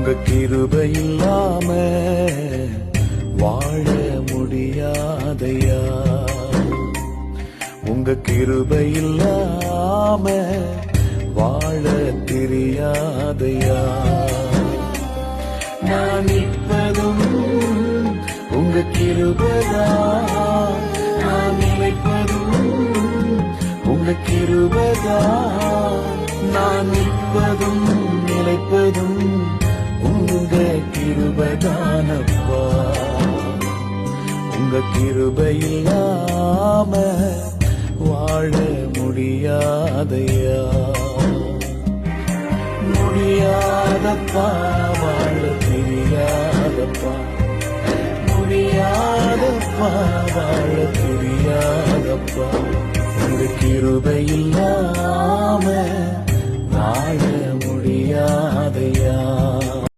உங்க கிருபை இல்லாம வாழ முடியாதையா. உங்க கிருபை இல்லாம வாழ தெரியாதையா. நான் நிற்பதும் உங்க கிருபைதான், நான் நிலைப்பதும் உங்க கிருபைதான். நான் நிற்பதும் நிலைப்பதும் உங்க கிருபைதானப்பா. உங்க கிருபை இல்லாம வாழ முடியாதையா. முடியாதப்பா, வாழ தெரியாதப்பா. முடியாதப்பா, வாழ தெரியாதப்பா. உங்க கிருபை இல்லாம வாழ முடியாதையா.